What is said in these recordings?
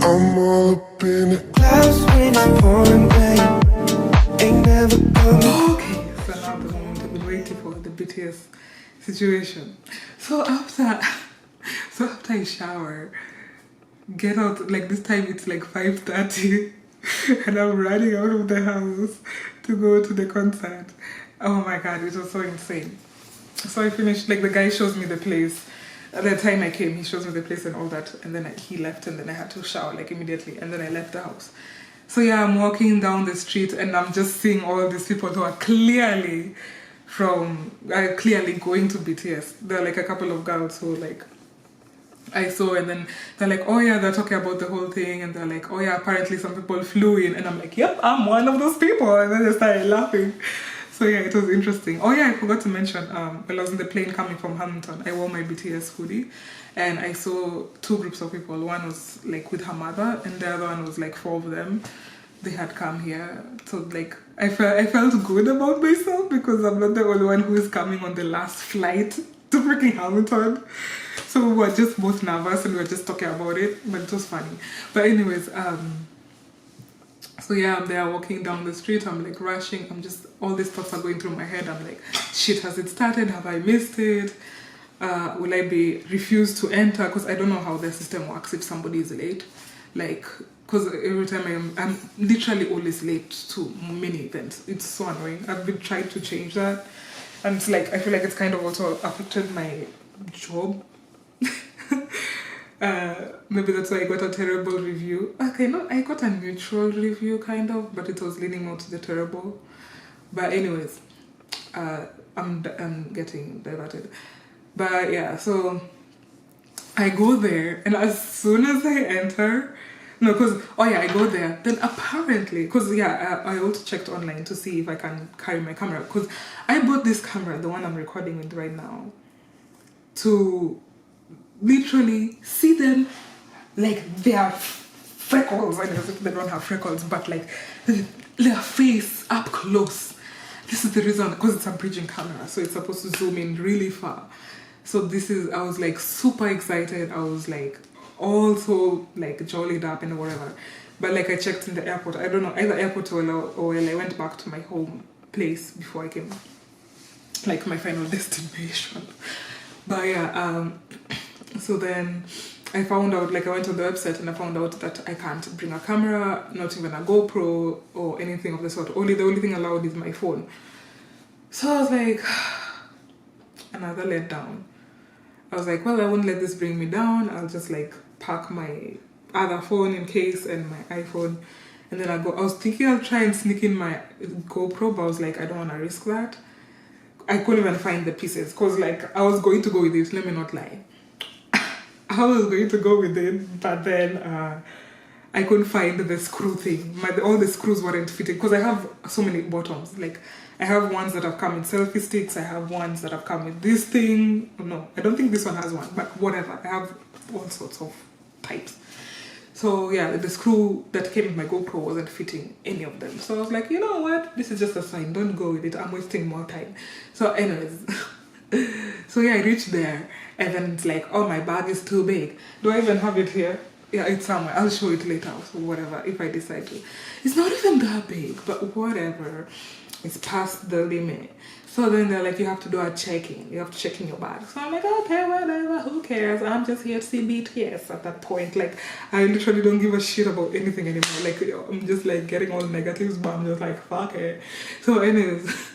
I'm all up in it. Clouds when it's pouring rain. Ain't never coming. Okay, so now the moment I've been waiting for, the BTS situation. So after I shower, get out, like this time it's like 5:30 and I'm running out of the house to go to the concert. Oh my god, it was so insane. So I finished, like the guy shows me the place. At the time I came, he shows me the place and all that, and then he left, and then I had to shower like immediately, and then I left the house. So yeah, I'm walking down the street and I'm just seeing all these people who are clearly going to BTS. There are like a couple of girls who like I saw, and then they're like, oh yeah, they're talking about the whole thing, and they're like, oh yeah, apparently some people flew in, and I'm like, yep, I'm one of those people, and then they started laughing. So yeah, it was interesting. Oh yeah, I forgot to mention, while I was in the plane coming from Hamilton, I wore my BTS hoodie, and I saw two groups of people. One was like with her mother, and the other one was like four of them. They had come here, so like I felt good about myself because I'm not the only one who is coming on the last flight to freaking Hamilton. So we were just both nervous and we were just talking about it, but it was funny. But anyways, so yeah, I'm there walking down the street, I'm like rushing, all these thoughts are going through my head. I'm like, shit, has it started? Have I missed it? Will I be refused to enter? Because I don't know how the system works if somebody is late. Like, because every time I'm literally always late to many events. It's so annoying. I've been trying to change that. And it's like, I feel like it's kind of also affected my job. Maybe that's why I got a terrible review. Okay, no, I got a neutral review kind of, but it was leaning more to the terrible. But anyways, I'm getting diverted. But yeah, so I go there, and as soon as I enter, I go there, then apparently, because yeah, I also checked online to see if I can carry my camera, because I bought this camera, the one I'm recording with right now, to literally see them like their freckles. I know they don't have freckles, but like their face up close. This is the reason, because it's a bridging camera, so it's supposed to zoom in really far. So I was like super excited. I was like also like jollied up and whatever. But like I checked in the airport, I don't know, either airport or I went back to my home place before I came, like my final destination. But yeah, so then I found out, like I went on the website and I found out that I can't bring a camera, not even a GoPro or anything of the sort. The only thing allowed is my phone. So I was like, another letdown. I was like, well, I won't let this bring me down. I'll just like pack my other phone in case and my iPhone. And then I was thinking I'll try and sneak in my GoPro, but I was like, I don't want to risk that. I couldn't even find the pieces because like I was going to go with it, let me not lie. I was going to go with it, but then I couldn't find the screw thing. All the screws weren't fitting because I have so many bottoms. Like I have ones that have come with selfie sticks. I have ones that have come with this thing. No, I don't think this one has one, but whatever. I have all sorts of types. So yeah, the screw that came with my GoPro wasn't fitting any of them. So I was like, you know what? This is just a sign. Don't go with it. I'm wasting more time. So anyways, so yeah, I reached there and then it's like, oh, my bag is too big. Do I even have it here? Yeah, it's somewhere. I'll show it later or whatever if I decide to. It's not even that big, but whatever. It's past the limit. So then they're like, you have to do a check-in. You have to check in your bag. So I'm like, okay, whatever, who cares? I'm just here to see BTS at that point. Like, I literally don't give a shit about anything anymore. Like, I'm just like getting all negatives, but I'm just like, fuck it. So anyways,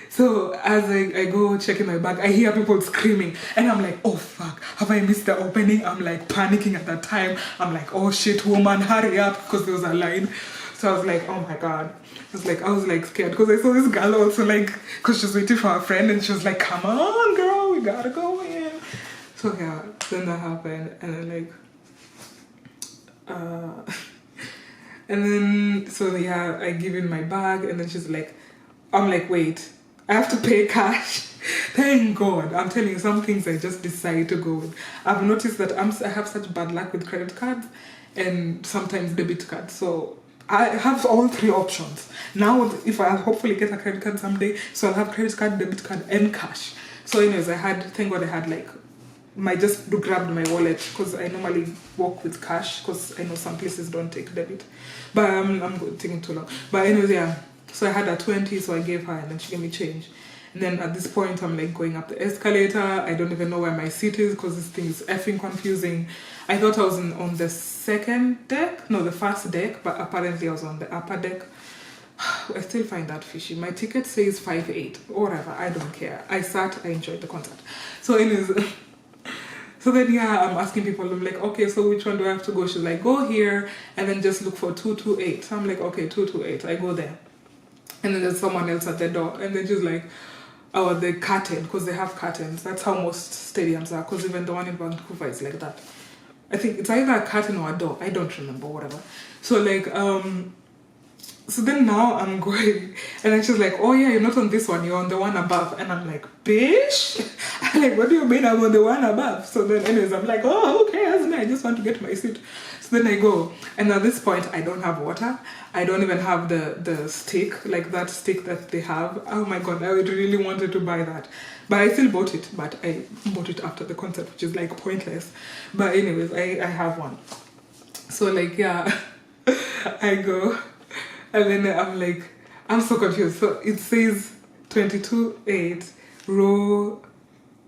so as I go check in my bag, I hear people screaming. And I'm like, oh fuck, have I missed the opening? I'm like panicking at that time. I'm like, oh shit, woman, hurry up, because there was a line. So I was like, oh my god. I was like scared because I saw this girl also like, because she was waiting for her friend and she was like, come on girl, we gotta go in. So yeah, then that happened and then like, and then, so yeah, I give in my bag and then she's like, I'm like, wait, I have to pay cash. Thank God. I'm telling you, some things I just decide to go with. I've noticed that I have such bad luck with credit cards and sometimes debit cards. So I have all three options. Now, if I'll hopefully get a credit card someday, so I'll have credit card, debit card, and cash. So anyways, thank God I had like just grabbed my wallet because I normally walk with cash because I know some places don't take debit. But I'm taking too long. But anyways, yeah. So I had a 20, so I gave her and then she gave me change. And then at this point, I'm like going up the escalator. I don't even know where my seat is because this thing is effing confusing. I thought I was on the second deck, no, the first deck, but apparently I was on the upper deck. I still find that fishy. My ticket says 5'8", or whatever. I don't care. I sat, I enjoyed the concert. So anyways, so then yeah, I'm asking people, I'm like, okay, so which one do I have to go? She's like, go here and then just look for 228. So I'm like, okay, 228. I go there. And then there's someone else at the door. And then she's like, oh, the curtain, because they have curtains. That's how most stadiums are, because even the one in Vancouver is like that. I think it's either a curtain or a door. I don't remember, whatever. So like, so then now I'm going, and then she's like, oh yeah, you're not on this one, you're on the one above. And I'm like, bitch? I'm like, what do you mean I'm on the one above? So then anyways, I'm like, oh, okay, I just want to get my seat. So then I go, and at this point, I don't have water. I don't even have the stick, like that stick that they have. Oh my God, I really wanted to buy that. But I still bought it, but I bought it after the concert, which is like pointless. But anyways, I have one. So like, yeah, I go, and then I'm like, I'm so confused. So it says 22.8, row,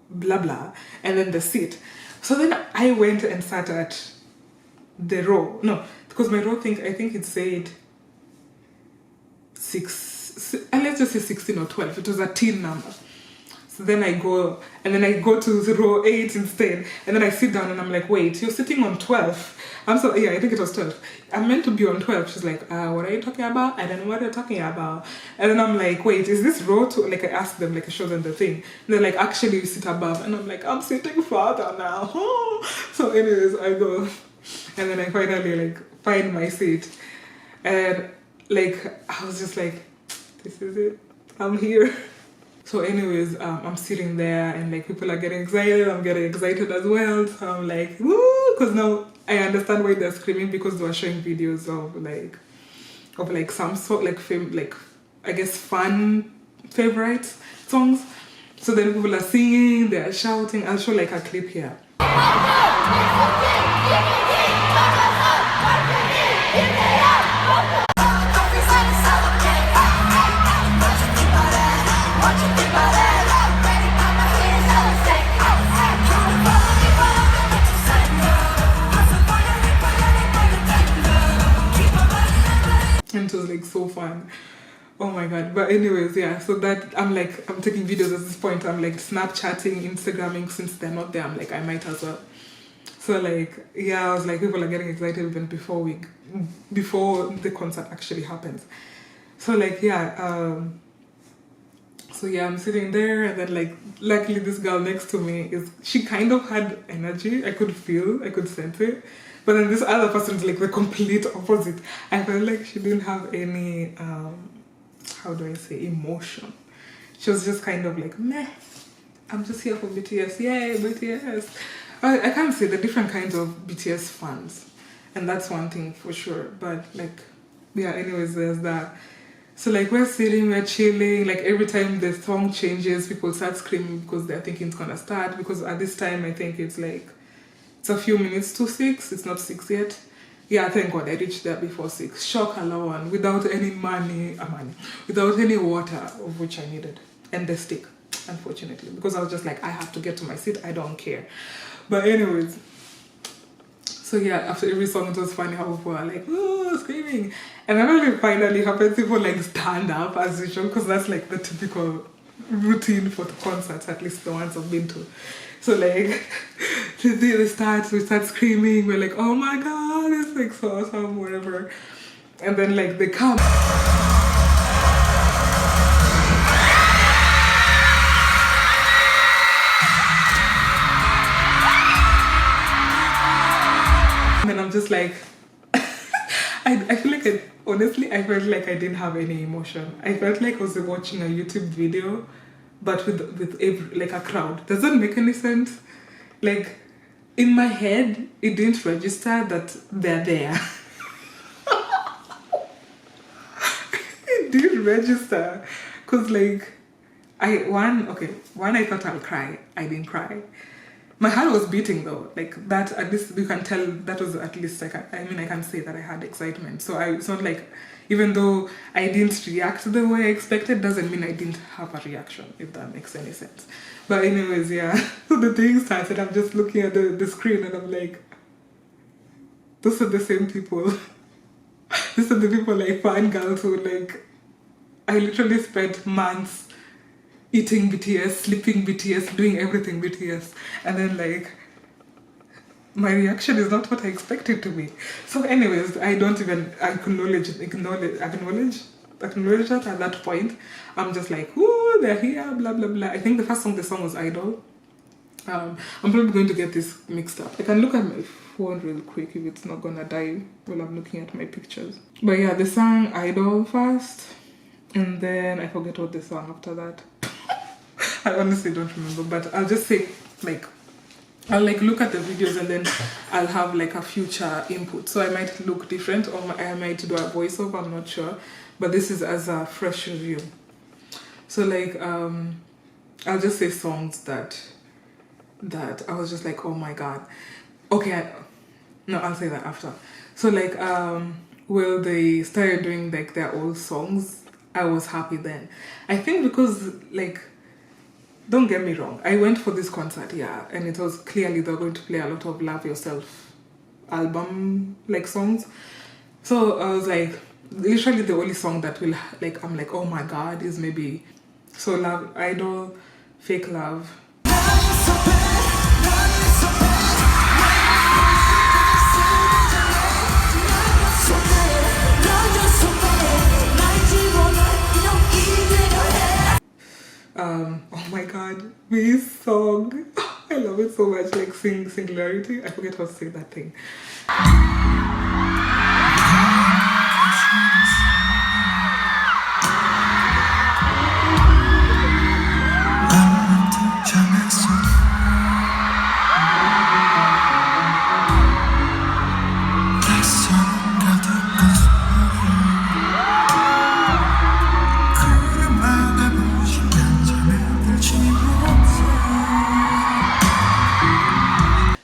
blah, blah, and then the seat. So then I went and sat at the row. No, because my row I think it said 6, let's just say 16 or 12. It was a teen number. So then I go, and then I go to row 8 instead. And then I sit down and I'm like, wait, you're sitting on 12. Yeah, I think it was 12. I'm meant to be on 12. She's like, what are you talking about? I don't know what you're talking about. And then I'm like, wait, is this row 2? Like I asked them, like I showed them the thing. And they're like, actually you sit above. And I'm like, I'm sitting farther now. So anyways, I go. And then I finally like find my seat. And like, I was just like, this is it. I'm here. So anyways, I'm sitting there and like people are getting excited. I'm getting excited as well. So I'm like, woo! Because now I understand why they're screaming, because they were showing videos of like some sort like I guess fun favorite songs. So then people are singing, they are shouting. I'll show like a clip here. And it was like so fun. Oh my God. But anyways, yeah, so that I'm taking videos at this point. I'm like Snapchatting, Instagramming. Since they're not there, I'm like, I might as well. So like, yeah, I was like, people are getting excited even before the concert actually happens. So like, yeah, so yeah, I'm sitting there, and then like, luckily this girl next to me she kind of had energy. I could sense it. But then this other person is like the complete opposite. I felt like she didn't have any, how do I say, emotion. She was just kind of like, meh, I'm just here for BTS. Yay, BTS. I can't say the different kinds of BTS fans. And that's one thing for sure. But like, yeah, anyways, there's that. So like, we're sitting, we're chilling. Like every time the song changes, people start screaming because they're thinking it's gonna start. Because at this time, I think it's a few minutes to 6. It's not 6 yet. Yeah, thank God I reached there before 6. Shock alone, without any money, without any water, of which I needed, and the stick, unfortunately, because I was just like, I have to get to my seat. I don't care. But anyways, so yeah, after every song, it was funny how people are like, oh, screaming. And then when it finally happens, people like stand up as usual, because that's like the typical routine for the concerts, at least the ones I've been to. So like, we start screaming, we're like, oh my God, it's like so awesome, whatever. And then like they come. And then I'm just like, I feel like honestly, I felt like I didn't have any emotion. I felt like I was watching a YouTube video, but with like a crowd. Does that make any sense? Like, in my head, it didn't register that they're there. It didn't register. Because like, I thought I'll cry. I didn't cry. My heart was beating though, like that. At least you can tell that was at least like I mean I can say that I had excitement. So it's not like even though I didn't react the way I expected, doesn't mean I didn't have a reaction. If that makes any sense. But anyways, yeah. So the thing started. I'm just looking at the screen and I'm like, those are the same people. These are the people like fangirls who like. I literally spent months eating BTS, sleeping BTS, doing everything BTS, and then like my reaction is not what I expected to be. So anyways, I don't even acknowledge that at that point. I'm just like, ooh, they're here, blah blah blah. I think the first song they sang was Idol. I'm probably going to get this mixed up. I can look at my phone real quick if it's not gonna die while I'm looking at my pictures. But yeah, they sang Idol first, and then I forget what they sang after that. I honestly don't remember, but I'll just say like I'll like look at the videos and then I'll have like a future input. So I might look different or I might do a voiceover, I'm not sure. But this is as a fresh review. So like I'll just say songs that I was just like, oh my god. Okay, no, I'll say that after. So like well, they started doing like their old songs, I was happy then. I think because like, don't get me wrong, I went for this concert, yeah, and it was clearly they're going to play a lot of Love Yourself album like songs. So I was like, literally the only song that will like I'm like, oh my god, is maybe So Love, Idol, Fake Love. Oh my god, this song. I love it so much, like Singularity. I forget how to say that thing.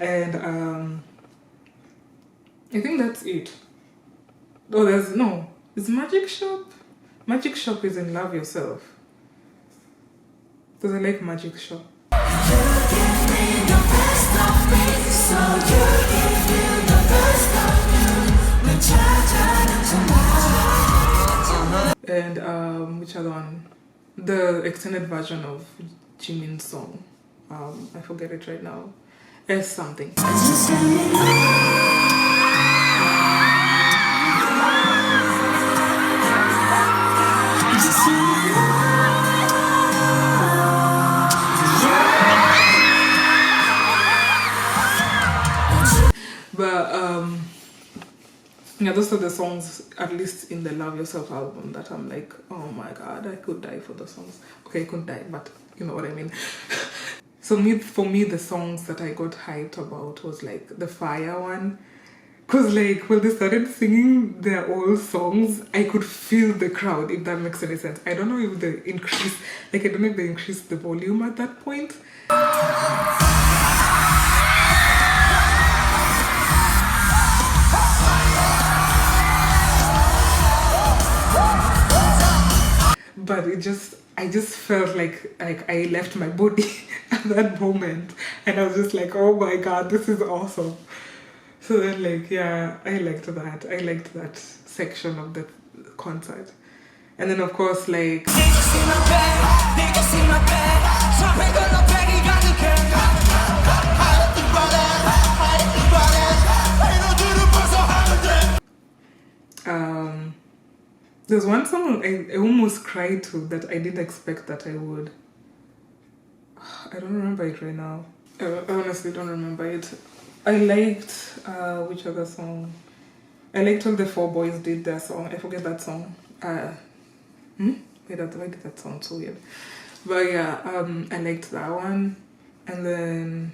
And I think that's it. Oh, there's no. It's Magic Shop. Magic Shop is in Love Yourself. Because I like Magic Shop. And which other one? The extended version of Jimin's song. I forget it right now. S something. But yeah, those are the songs, at least in the Love Yourself album, that I'm like, oh my god, I could die for the songs. Okay, I couldn't die, but you know what I mean. So for me, the songs that I got hyped about was like the Fire one. Because like when they started singing their old songs, I could feel the crowd, if that makes any sense. I don't know if they increased, like I don't know if they increased the volume at that point. But I just felt like I left my body at that moment, and I was just like, oh my god, this is awesome. So then like, yeah, I liked that section of the concert. And then of course like there's one song I almost cried to that I didn't expect that I would. I don't remember it right now. I honestly don't remember it. I liked, which other song? I liked when the Four Boys did their song. I forget that song. Why did that sound so weird? But yeah, I liked that one. And then,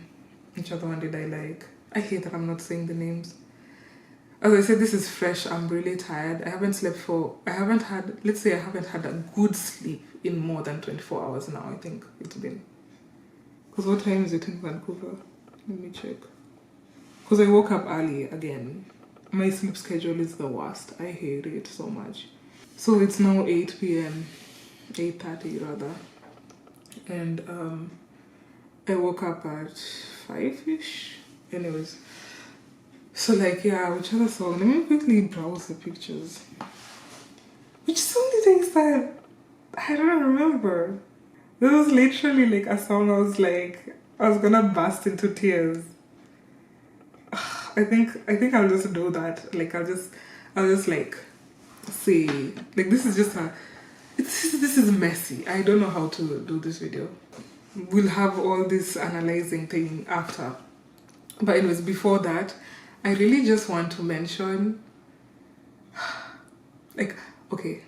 which other one did I like? I hate that I'm not saying the names. As I said, this is fresh. I'm really tired. I haven't had a good sleep in more than 24 hours now, I think it's been. Because what time is it in Vancouver? Let me check. Because I woke up early again. My sleep schedule is the worst. I hate it so much. So it's now 8 p.m. 8:30 rather. And I woke up at 5-ish. Anyways. So like, yeah, which other song? Let me quickly browse the pictures. Which song did I start? I don't remember. This was literally like a song I was gonna burst into tears. I think I'll just do that. Like I'll just like say like this is just this is messy. I don't know how to do this video. We'll have all this analyzing thing after. But anyways, before that, I really just want to mention like, okay,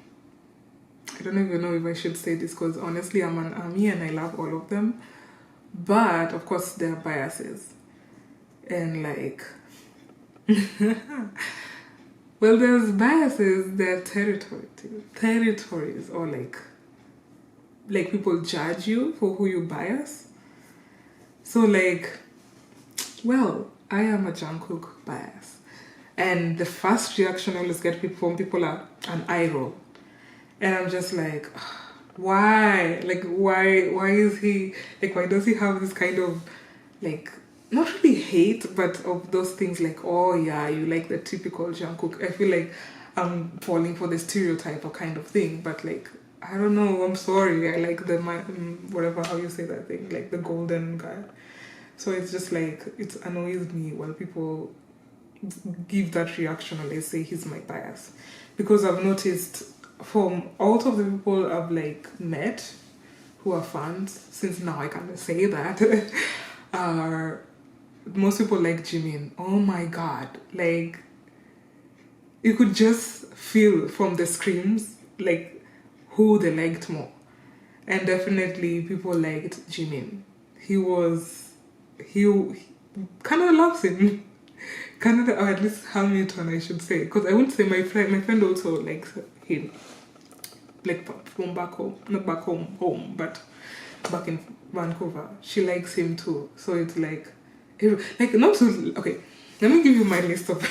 I don't even know if I should say this because honestly I'm an ARMY and I love all of them. But of course there are biases. And like well, there's biases, there are territories, or like people judge you for who you bias. So like, well, I am a Jungkook bias, and the first reaction I always get from people are an eye roll, and I'm just like, why? Like, why is he like? Why does he have this kind of like, not really hate, but of those things like, oh yeah, you like the typical Jungkook. I feel like I'm falling for the stereotype or kind of thing, but like, I don't know, I'm sorry, I like the whatever, how you say that thing, like the golden guy. So it's just like, it annoys me when people give that reaction and they say he's my bias. Because I've noticed from all of the people I've like met who are fans, since now I can say that, are most people like Jimin. Oh my god, like you could just feel from the screams like who they liked more. And definitely people liked Jimin. He kind of loves him. Canada, or at least Hamilton, I should say, because I wouldn't say my friend also likes him, like from back home, not back home, but back in Vancouver, she likes him too. So it's like not to, okay, let me give you my list of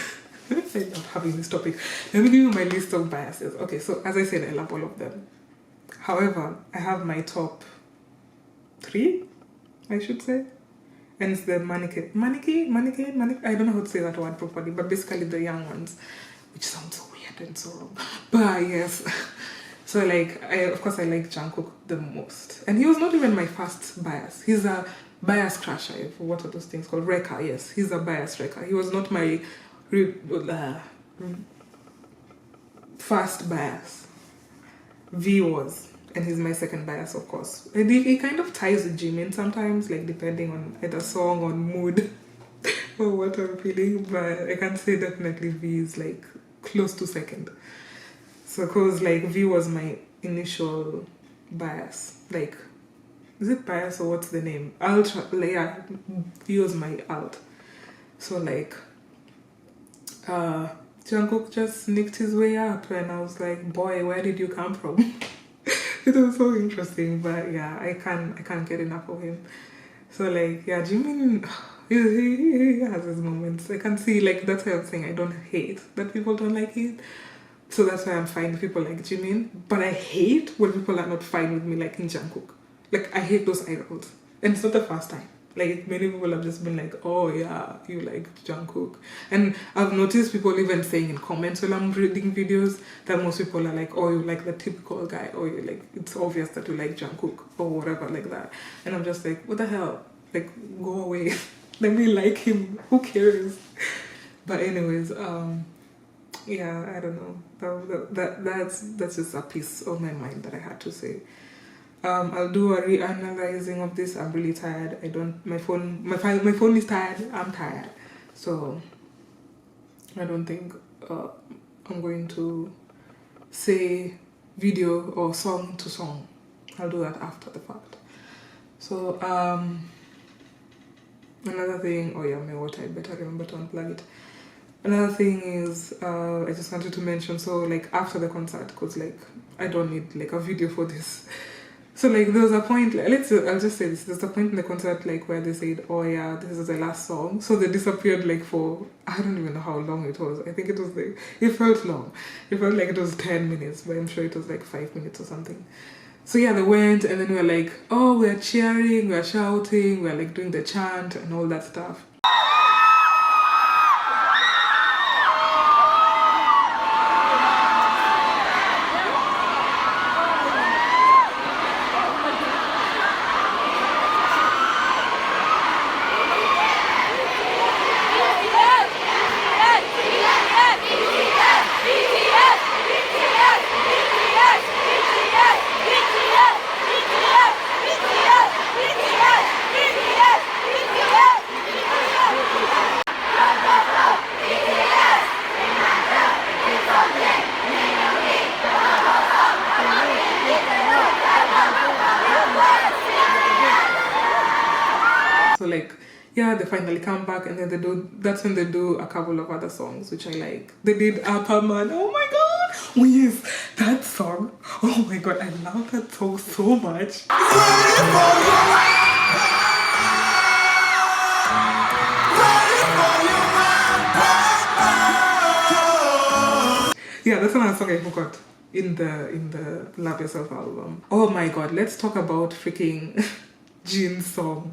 I love having this topic. Let me give you my list of biases. Okay, so as I said, I love all of them. However, I have my top 3, I should say. And it's the mannequin. I don't know how to say that word properly, but basically the young ones, which sounds so weird and so wrong. But yes, so like, of course I like Jungkook the most. And he was not even my first bias. He's a bias crusher. What are those things called? Wrecker, yes. He's a bias wrecker. He was not my first bias. V was. And he's my second bias, of course. And he kind of ties with Jimin sometimes, like depending on either song or mood or what I'm feeling. But I can say definitely V is like close to second. So cause like V was my initial bias. Like, is it bias or what's the name? Like, yeah, V was my alt. So like, Jungkook just sneaked his way up, and I was like, boy, where did you come from? It was so interesting, but yeah, I can't get enough of him. So like, yeah, Jimin, he has his moments. I can see, like, that's why I'm saying I don't hate that people don't like it. So that's why I'm fine with people like Jimin. But I hate when people are not fine with me liking Jungkook. Like, I hate those eye rolls. And it's not the first time. Like, many people have just been like, oh yeah, you like Jungkook. And I've noticed people even saying in comments when I'm reading videos that most people are like, oh, you like the typical guy, or you like, it's obvious that you like Jungkook, or whatever like that. And I'm just like, what the hell? Like, go away. Let me like him. Who cares? But anyways, yeah, I don't know. That's just a piece of my mind that I had to say. I'll do a reanalyzing of this. I'm really tired. My phone is tired. I'm tired. So I don't think I'm going to say video or song to song. I'll do that after the fact. So another thing, oh yeah, my water, I better remember to unplug it. Another thing is, I just wanted to mention, so like after the concert, because like I don't need like a video for this. So like there was a point, I'll just say this, there's a point in the concert like where they said, oh yeah, this is the last song. So they disappeared like for, I don't even know how long it was. I think it was like, it felt long. It felt like it was 10 minutes, but I'm sure it was like 5 minutes or something. So yeah, they went and then we were like, oh, we're cheering, we're shouting, we're like doing the chant and all that stuff. So like, yeah, they finally come back and then that's when they do a couple of other songs, which I like. They did Upper Man, oh my god! Oh yes, that song, oh my god, I love that song so much. Yeah, that's another song I forgot in the Love Yourself album. Oh my god, let's talk about freaking Jin's song.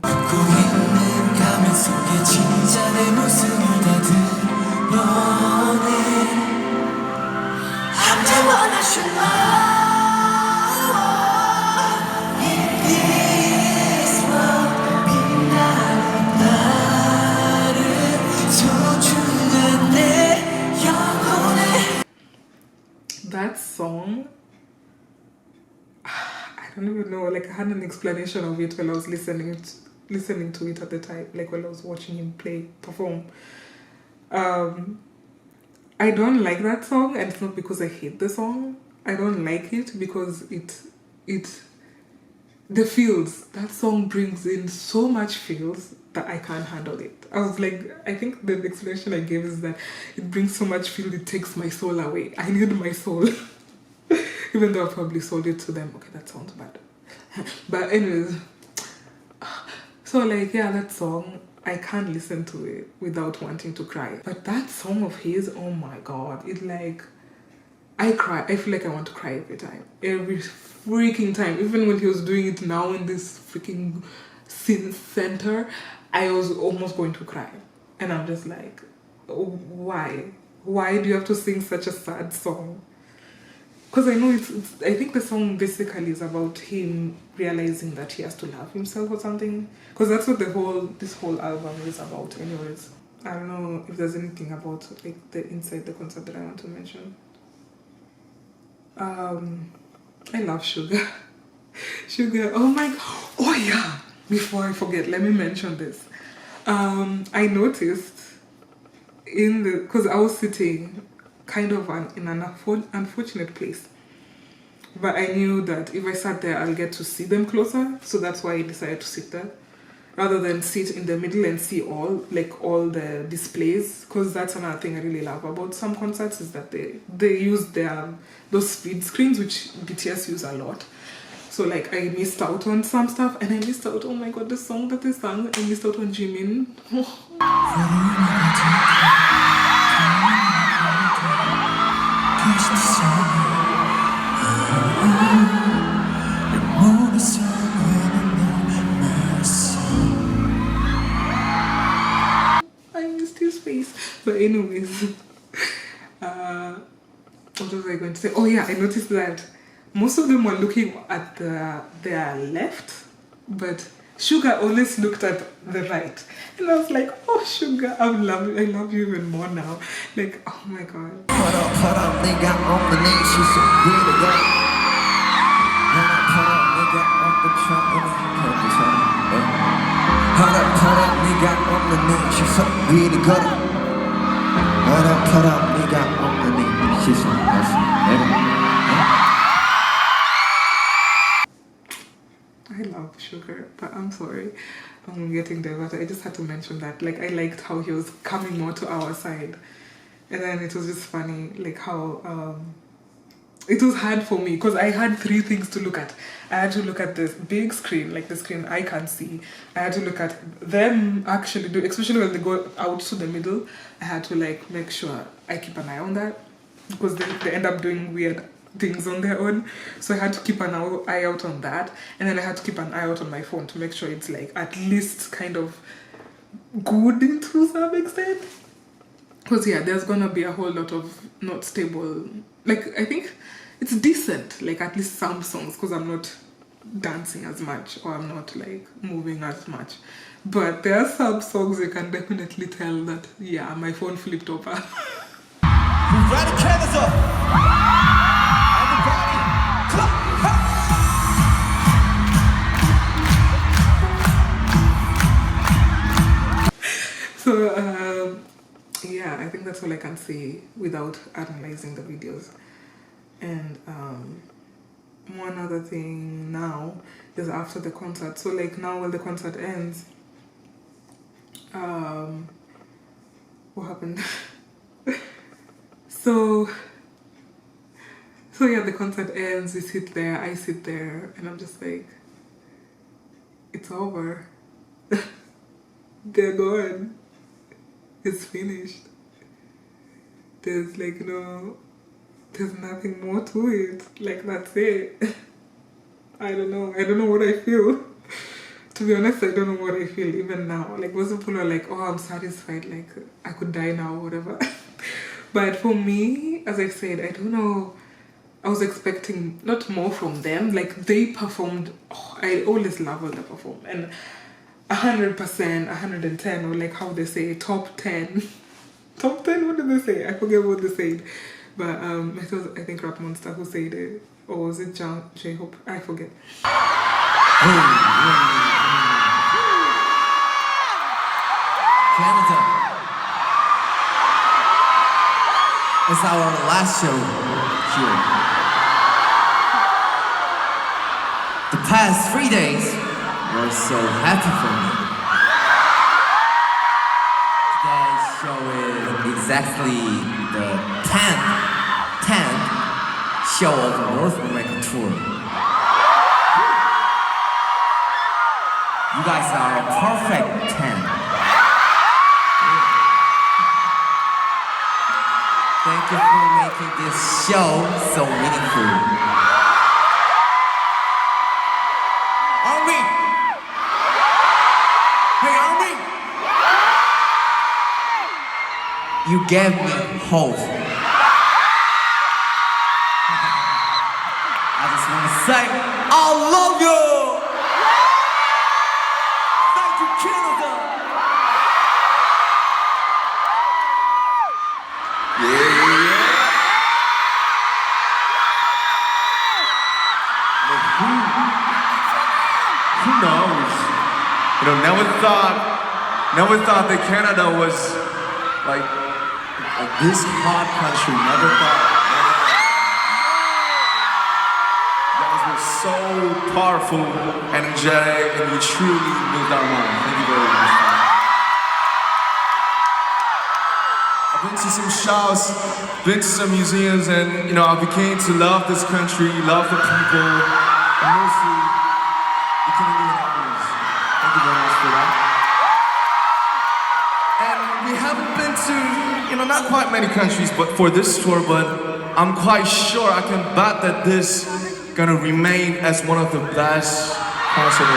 That song, I don't even know, like I had an explanation of it while I was listening to it at the time, like while I was watching him perform. I don't like that song, and it's not because I hate the song. I don't like it because the feels, that song brings in so much feels that I can't handle it. I was like, I think the explanation I gave is that it brings so much feel, it takes my soul away. I need my soul. Even though I probably sold it to them. Okay, that sounds bad. But anyways, so like, yeah, that song, I can't listen to it without wanting to cry. But that song of his, oh my god, it like, I cry. I feel like I want to cry every time. Every freaking time. Even when he was doing it now in this freaking synth center, I was almost going to cry. And I'm just like, oh, why? Why do you have to sing such a sad song? Because I know I think the song basically is about him realizing that he has to love himself or something. Because that's what this whole album is about anyways. I don't know if there's anything about like the inside the concert that I want to mention. I love Sugar. Sugar, oh my god. Oh yeah, before I forget, let me mention this. I noticed because I was sitting kind of in an unfortunate place, but I knew that if I sat there I'll get to see them closer, so that's why I decided to sit there rather than sit in the middle and see all the displays, because that's another thing I really love about some concerts is that they use those speed screens, which BTS use a lot. So like I missed out on some stuff, and I missed out, oh my god, the song that they sang, I missed out on Jimin. I missed his face. But anyways, what was I going to say? Oh yeah, I noticed that most of them were looking at their left, but Sugar always looked at the right. And I was like, oh Sugar, I love you even more now. Like, oh my god. I love Sugar, but I'm sorry, I'm getting diverted. I just had to mention that. Like, I liked how he was coming more to our side, and then it was just funny, like how it was hard for me because I had three things to look at. I had to look at this big screen, like the screen I can't see. I had to look at them actually do, especially when they go out to the middle. I had to like make sure I keep an eye on that because they end up doing weird things on their own. So I had to keep an eye out on that, and then I had to keep an eye out on my phone to make sure it's like at least kind of good to some extent. Because yeah, there's gonna be a whole lot of not stable. Like I think it's decent, like at least some songs, because I'm not dancing as much or I'm not like moving as much. But there are some songs you can definitely tell that yeah, my phone flipped over. Ready, Canada! Everybody, clap! So yeah, I think that's all I can say without analyzing the videos. And one other thing now is after the concert. So like now when the concert ends, what happened? So yeah, the concert ends, we sit there, I sit there, and I'm just like, it's over. They're gone. It's finished. There's like there's nothing more to it. Like that's it. I don't know what I feel. To be honest, I don't know what I feel even now. Like most people are like, oh, I'm satisfied, like I could die now or whatever. But for me, as I said, I don't know, I was expecting not more from them. Like they performed, I always love when they perform, and 100%, 110, or like how they say top 10. Top 10, what did they say? I forget what they said. But it was, I think, Rap Monster who said it. Or was it J-Hope? I forget. Canada. It's our last show here. The past 3 days were so happy for me. Today's show is exactly the 10th show of the North America tour. You guys are a perfect 10. Thank you for making this show so meaningful. Army! Hey, Army! You gave me hope. I just want to say, I love you! Thank you, Canada! Who knows? You know, never thought that Canada was like this hot country. Never thought. You guys were so powerful, energetic, and you truly moved our mind. Thank you very much. I've been to some shows, been to some museums, and you know, I became to love this country, love the people, and mostly the Canadian armies. Thank you very much for that. And we haven't been to, you know, not quite many countries, but for this tour, but I'm quite sure I can bet that this gonna remain as one of the best concerts of the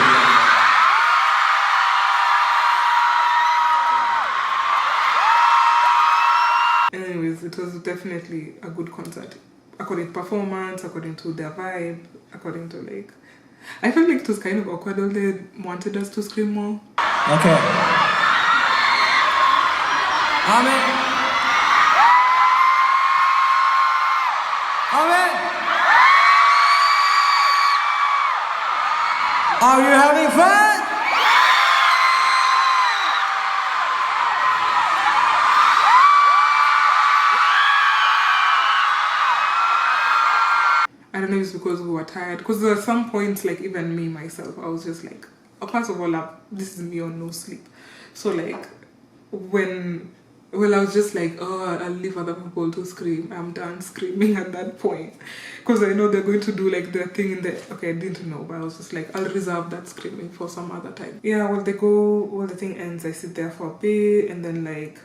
year. Anyways, it was definitely a good concert. According to performance, according to their vibe, according to like... I felt like it was kind of awkward though. They wanted us to scream more. Okay. Amen. Amen. Are you having fun? I don't know if it's because we were tired. Because there were some points, like even me, myself, I was just like, first of all, this is me on no sleep. So like, when Well, I was just like, oh, I'll leave other people to scream. I'm done screaming at that point. Because I know they're going to do like their thing in the... Okay, I didn't know, but I was just like, I'll reserve that screaming for some other time. Yeah, well, the thing ends, I sit there for a bit, and then like...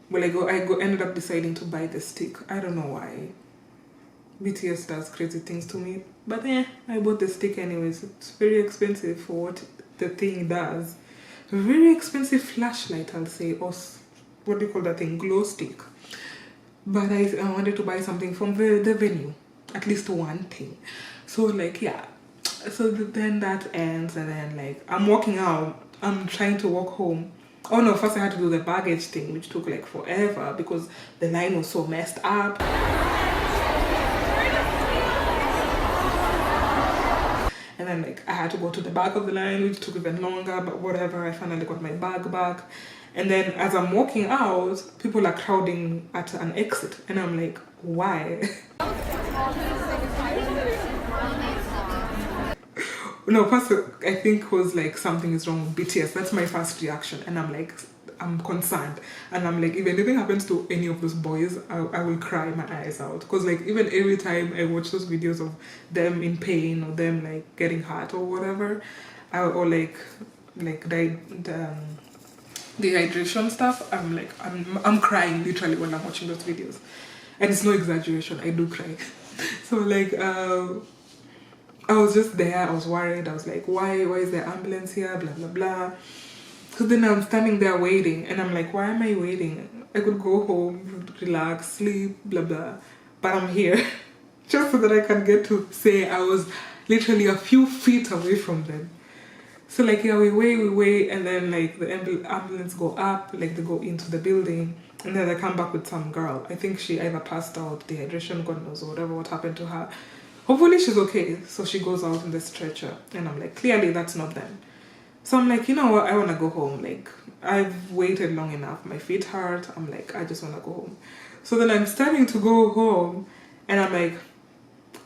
Well, ended up deciding to buy the stick. I don't know why. BTS does crazy things to me. But I bought the stick anyways. It's very expensive for what the thing does. A very expensive flashlight, I'll say, or what do you call that thing? Glow stick. But I wanted to buy something from the venue. At least one thing. So like, yeah. So then that ends, and then like, I'm walking out. I'm trying to walk home. Oh no, first I had to do the baggage thing, which took like forever because the line was so messed up. And then like I had to go to the back of the line, which took even longer, but whatever, I finally got my bag back. And then as I'm walking out, people are crowding at an exit. And I'm like, why? No, first I think was like something is wrong with BTS. That's my first reaction. And I'm like, I'm concerned. And I'm like, if anything happens to any of those boys, I will cry my eyes out. Because like even every time I watch those videos of them in pain or them like getting hurt or whatever, or like the dehydration stuff, I'm like, I'm crying literally when I'm watching those videos. And it's no exaggeration, I do cry. So like, I was just there, I was worried, I was like, why is there ambulance here, blah, blah, blah. So then I'm standing there waiting, and I'm like, why am I waiting? I could go home, relax, sleep, blah, blah. But I'm here, just so that I can get to say I was literally a few feet away from them. So like, yeah, we wait, and then like the ambulance go up, like they go into the building, and then they come back with some girl. I think she either passed out, dehydration, God knows, or whatever, what happened to her. Hopefully she's okay. So she goes out in the stretcher, and I'm like, clearly that's not them. So I'm like, you know what, I want to go home. Like, I've waited long enough. My feet hurt. I'm like, I just want to go home. So then I'm starting to go home, and I'm like,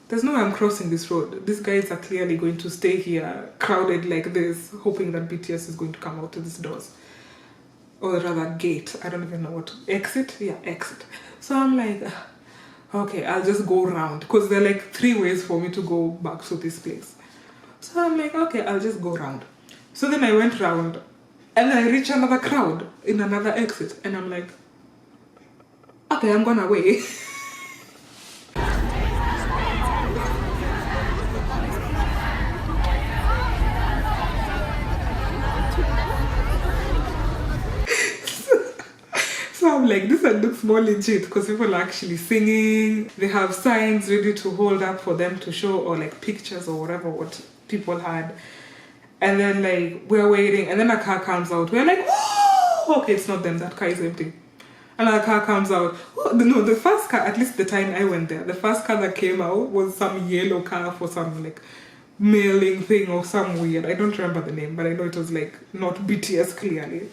there's no way I'm crossing this road. These guys are clearly going to stay here, crowded like this, hoping that BTS is going to come out to these doors. Or rather, gate. I don't even know what. Exit? Yeah, exit. So I'm like, okay, I'll just go around. Because there are like 3 ways for me to go back to this place. So I'm like, okay, I'll just go around. So then I went round, and then I reached another crowd in another exit, and I'm like, okay, I'm gonna wait. So I'm like, this one looks more legit because people are actually singing. They have signs ready to hold up for them to show, or like pictures or whatever what people had. And then like we're waiting, and then a car comes out. We're like, whoa! Okay, it's not them. That car is empty. Another car comes out. No, the first car, at least the time I went there, the first car that came out was some yellow car for some like mailing thing or some weird. I don't remember the name, but I know it was like not BTS clearly.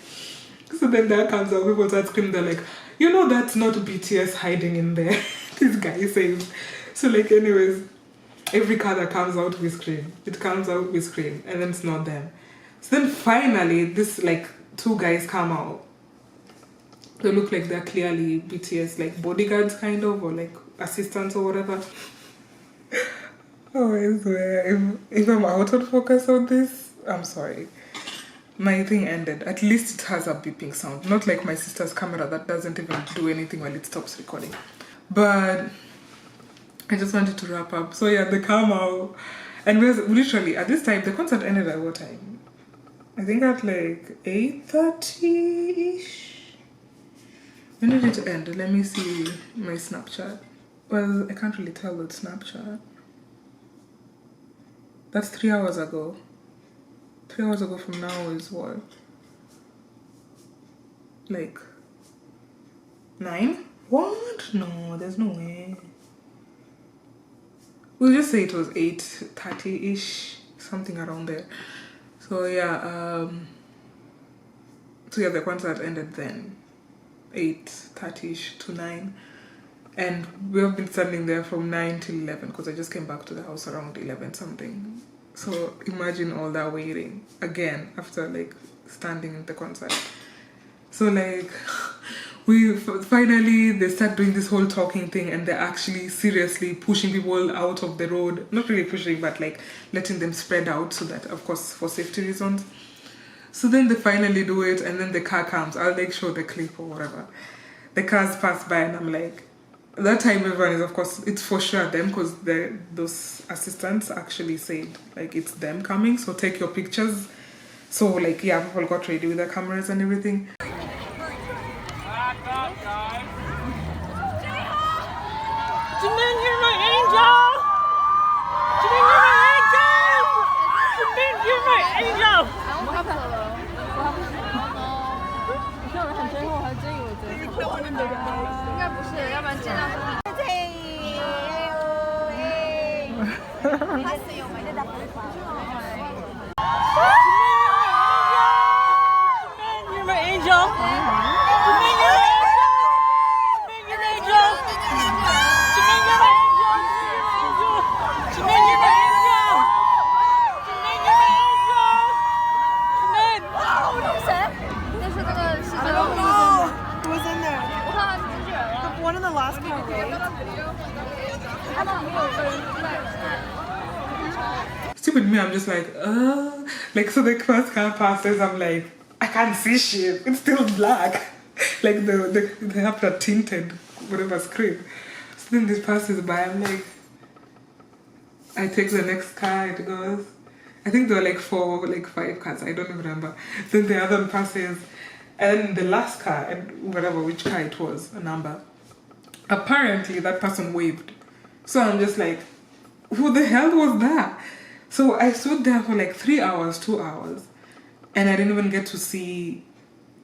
So then that comes out, people start screaming, they're like, you know that's not BTS hiding in there. This guy says. So like anyways, every car that comes out we scream. It comes out we scream, and then it's not them. So then finally this like 2 guys come out. They look like they're clearly BTS like bodyguards kind of, or like assistants or whatever. Oh, I swear, if I'm out of focus on this, I'm sorry. My thing ended. At least it has a beeping sound. Not like my sister's camera that doesn't even do anything when it stops recording. But I just wanted to wrap up. So yeah, they come out. And we're literally, at this time, the concert ended at what time? I think at like 8:30-ish. When did it end? Let me see my Snapchat. Well, I can't really tell with Snapchat. That's 3 hours ago. 3 hours ago from now is what? Like 9? What? No, there's no way. We'll just say it was 8:30-ish, something around there. So yeah, the concert ended then, 8:30-ish to 9. And we have been standing there from 9 till 11 because I just came back to the house around 11 something. So imagine all that waiting again after like standing in the concert. So like, finally they start doing this whole talking thing, and they're actually seriously pushing people out of the road. Not really pushing, but like letting them spread out so that, of course, for safety reasons. So then they finally do it, and then the car comes. I'll like show the clip or whatever. The cars pass by, and I'm like, that time everyone is, of course, it's for sure them, because those assistants actually said like it's them coming, so take your pictures. So like, yeah, people got ready with their cameras and everything. Jimin, you're my angel! Jimin, you're my angel! Jimin, you're my angel! 应该不是，要不然见到You're my angel! Jimin, you're my angel! Jimin, you're my angel! Jimin, you're my angel! Jimin, you're my angel! Jimin! 那是那个洗头的那个 Who was in there? 我看他是经纪人了。 The one in the last parade. Stupid me, I'm just like, so the first car passes, I'm like, I can't see shit, it's still black. Like they have that tinted whatever screen. So then this passes by, I'm like, I take the next car, it goes. I think there were like 4, like 5 cars, I don't even remember. Then the other one passes, and the last car, and whatever which car it was, a number. Apparently that person waved. So I'm just like, who the hell was that? So I stood there for like 3 hours, 2 hours, and I didn't even get to see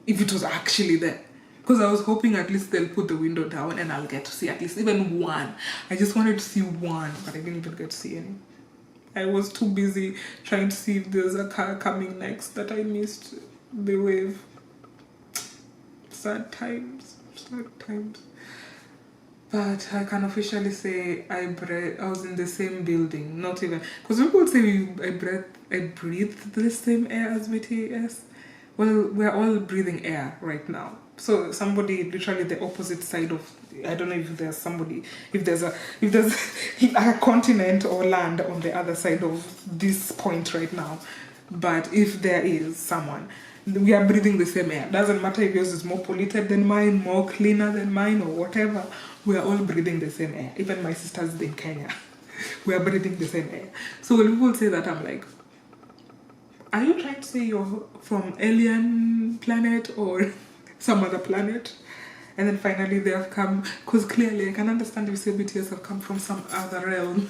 if it was actually there. Because I was hoping at least they'll put the window down and I'll get to see at least even one. I just wanted to see one, but I didn't even get to see any. I was too busy trying to see if there's a car coming next that I missed the wave. Sad times, sad times. But I can officially say I was in the same building, not even, because people say I breathed the same air as BTS. Well, we're all breathing air right now. So somebody literally the opposite side of, I don't know if there's somebody, if there's a continent or land on the other side of this point right now. But if there is someone, we are breathing the same air. Doesn't matter if yours is more polluted than mine, more cleaner than mine, or whatever. We are all breathing the same air. Even my sisters in Kenya, we are breathing the same air. So when people say that, I'm like, are you trying to say you're from alien planet or some other planet? And then finally they have come, because clearly I can understand if you say BTS have come from some other realm.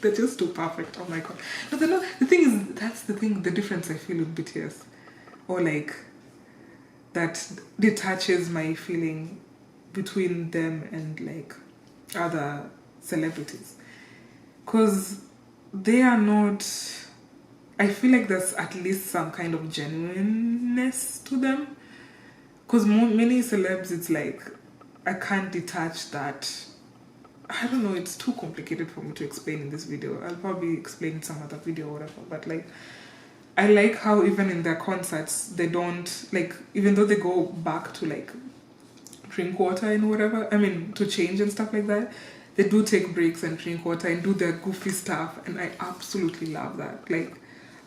They're just too perfect. Oh my god. No, the thing is, that's the thing, the difference I feel with BTS. Or like, that detaches my feeling between them and like other celebrities. Because they are not, I feel like there's at least some kind of genuineness to them. Because many celebs, it's like, I can't detach that. I don't know, it's too complicated for me to explain in this video. I'll probably explain in some other video or whatever. But like, I like how even in their concerts, they don't, like, even though they go back to like drink water and whatever, I mean, to change and stuff like that, they do take breaks and drink water and do their goofy stuff. And I absolutely love that. Like,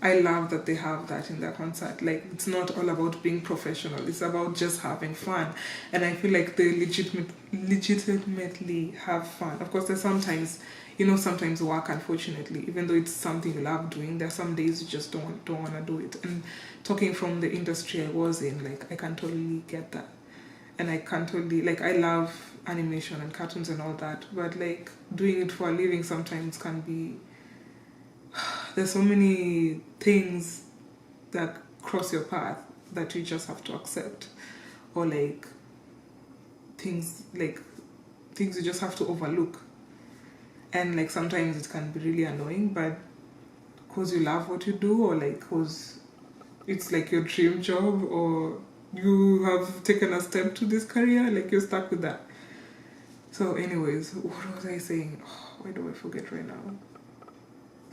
I love that they have that in their concert. Like, it's not all about being professional. It's about just having fun. And I feel like they legitimately have fun. Of course, there's sometimes, you know, sometimes work, unfortunately, even though it's something you love doing, there are some days you just don't want to do it. And talking from the industry I was in, like, I can totally get that. And I can totally, like, I love animation and cartoons and all that, but like, doing it for a living sometimes can be, there's so many things that cross your path that you just have to accept, or like things you just have to overlook. And like sometimes it can be really annoying, but because you love what you do, or like because it's like your dream job, or you have taken a step to this career, like you're stuck with that. So anyways, what was I saying? Oh, why do I forget right now?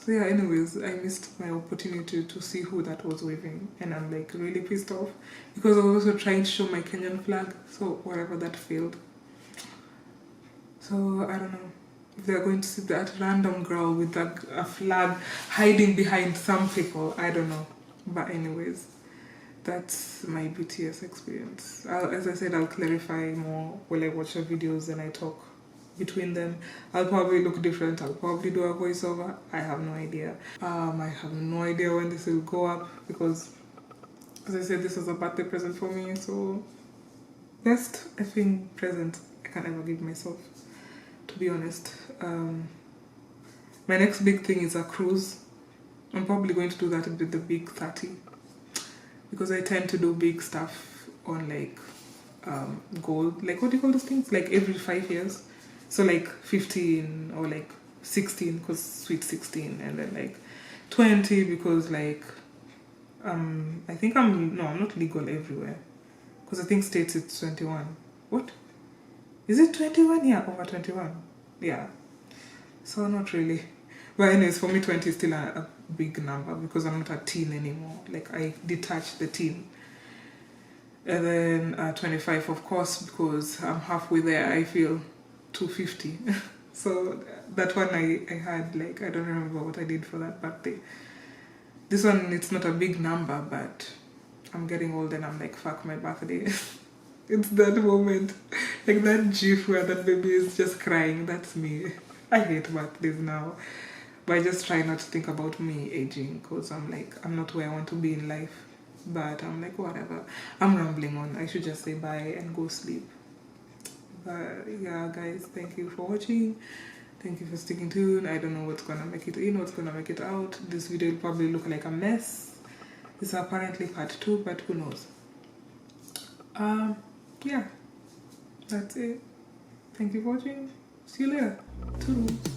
So yeah, anyways, I missed my opportunity to see who that was waving, and I'm like really pissed off because I was also trying to show my Kenyan flag, so whatever, that failed. So I don't know if they're going to see that random girl with a flag hiding behind some people, I don't know. But anyways, that's my BTS experience. As I said, I'll clarify more when I watch the videos and I talk between them. I'll probably look different. I'll probably do a voiceover. I have no idea. I have no idea when this will go up because, as I said, this was a birthday present for me. So best effing present I can ever give myself, to be honest. My next big thing is a cruise. I'm probably going to do that with the big 30 because I tend to do big stuff on like gold, like what do you call those things, like every 5 years. So like 15 or like 16 because sweet 16, and then like 20 because like I think I'm not legal everywhere because I think states it's 21. What is it, 21? Yeah, over 21. Yeah, so not really. But anyways, for me 20 is still a big number because I'm not a teen anymore. Like I detached the teen. And then 25, of course, because I'm halfway there. I feel 250. So that one I had, like, I don't remember what I did for that birthday. This one, it's not a big number, but I'm getting old and I'm like, fuck my birthday. It's that moment, like that gif where that baby is just crying. That's me. I hate birthdays now. But I just try not to think about me aging because I'm like, I'm not where I want to be in life. But I'm like, whatever. I'm rambling on. I should just say bye and go sleep. But yeah, guys, thank you for watching. Thank you for sticking tuned. I don't know what's gonna make it in, what's gonna make it out. This video will probably look like a mess. It's apparently part 2, but who knows. Yeah, that's it. Thank you for watching. See you later. Toodles.